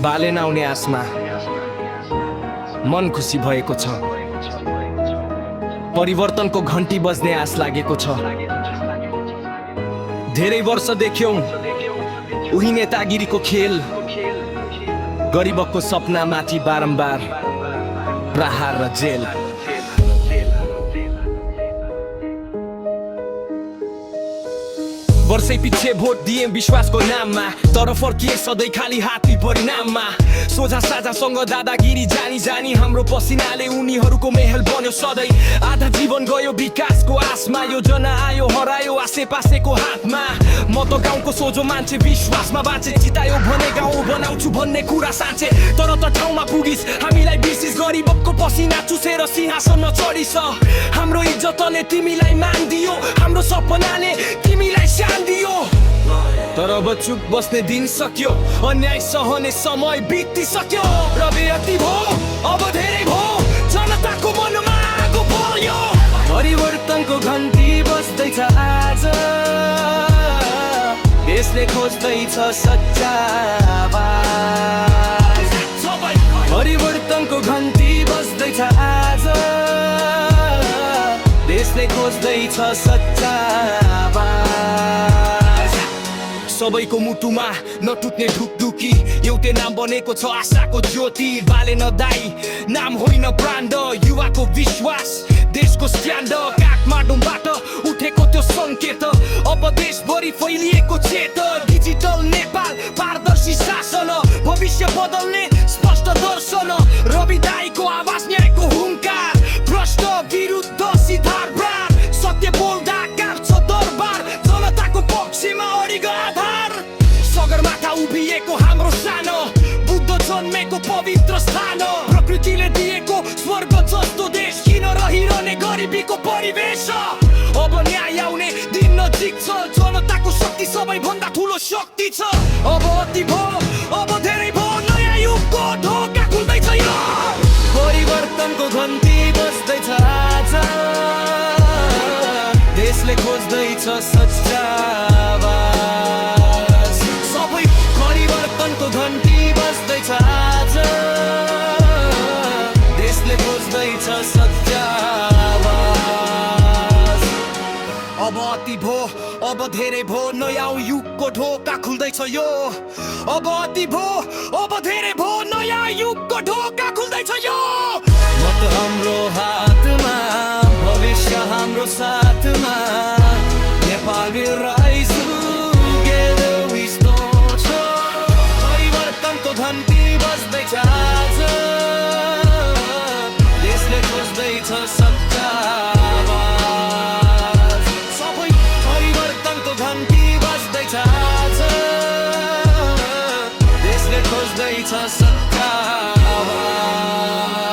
बालेन आउने आसमा मन खुसी भएको छ। परिवर्तनको घन्टी बज्ने आस लागेको छ। धेरै वर्ष देख्यौं उही नेतागिरीको खेल, गरिबको सपना माथि बारम्बार प्रहार र जेल। वर्षै पछि भोट दिए विश्वासको नाममा, तर फर्किए सधैँ खाली हातै परिणाममा। सोझा साझासँग दादागिरी जानी जानी हाम्रो पसिनाले उनीहरूको महल बन्यो सधैँ। आधा जीवन गयो विकासको आसमा, योजना आयो हरायो आसे पासेको हातमा। म त गाउँको सोझो मान्छे विश्वासमा बाँचे, चितायो भने गाउँ बनाउँछु भन्ने कुरा साँचे। तर त ठाउँमा पुगिस हामीलाई बिर्सिस, गरिबको पसिना चुसेर सिंहासनमा चढिस। हाम्रो इज्जतले तिमीलाई मान दियो, हाम्रो सपनाले तिमीलाई शान दियो। तर अब चुप बस्ने दिन सक्यो, अन्याय सहने समय बितिसक्यो। र बेअति भो अब धेरै भो, जनताको मनमा आगो बल्यो। परिवर्तनको घन्टी बज्दैछ आज, देशले खोज्दैछ सच्चा आवाज। परिवर्तनको घन्टी बज्दैछ आज, देशले खोज्दैछ सच्चा आवाज। सबैको मुटुमा नटुट्ने ढुकढुकी, एउटै नाम बनेको छ आशाको ज्योति। बालेन दाई नाम होइन ब्रान्ड, युवाको विश्वास देशको स्ट्यान्ड। काठमाडौँबाट उठेको त्यो सङ्केत, अब देशभरि फैलिएको चेत। डिजिटल नेपाल पारदर्शी शासन, भविष्य बदल्ने स्पष्ट दर्शन। रवि दाईको आवाज न्यायको हुङ्कार, भ्रष्ट विरुद्ध सिधार। सत्य बोल्दा काट्छ दरबार, जनताको पक्षमा अडिग आधार। सगरमाथा उभिएको हाम्रो सानो, बुद्ध जन्मेको पवित्र स्थान। प्रकृतिले दिएको स्वर्ग जस्तो देश, किन रहिरहने गरिबीको परिवेश। अब न्याय आउने दिन नजिक छ, जनताको शक्ति सबैभन्दा ठुलो शक्ति छ। अब अति भो अब धेरै भो, नयाँ युगको ढोका खुल्दैछ यो। परिवर्तनको घन्टी बज्दैछ आज, देशले खोज्दैछ सच्चा आवाज। सबै परिवर्तनको घन्टी बज्दैछ आज, देशले खोज्दैछ सच्चा आवाज। अब अति भो अब धेरै भो, नयाँ युगको ढोका खुल्दैछ यो। अब अति भो अब धेरै भो, नयाँ युगको ढोका खुल्दैछ यो। मत हाम्रो हातमा, भविष्य हाम्रो साथमा। Nepal will rise together we stand. परिवर्तनको घन्टी बज्दैछ आज, देशले खोज्दैछ सच्चा आवाज। सबै परिवर्तनको घन्टी बज्दैछ आज, देशले खोज्दैछ सच्चा आवाज।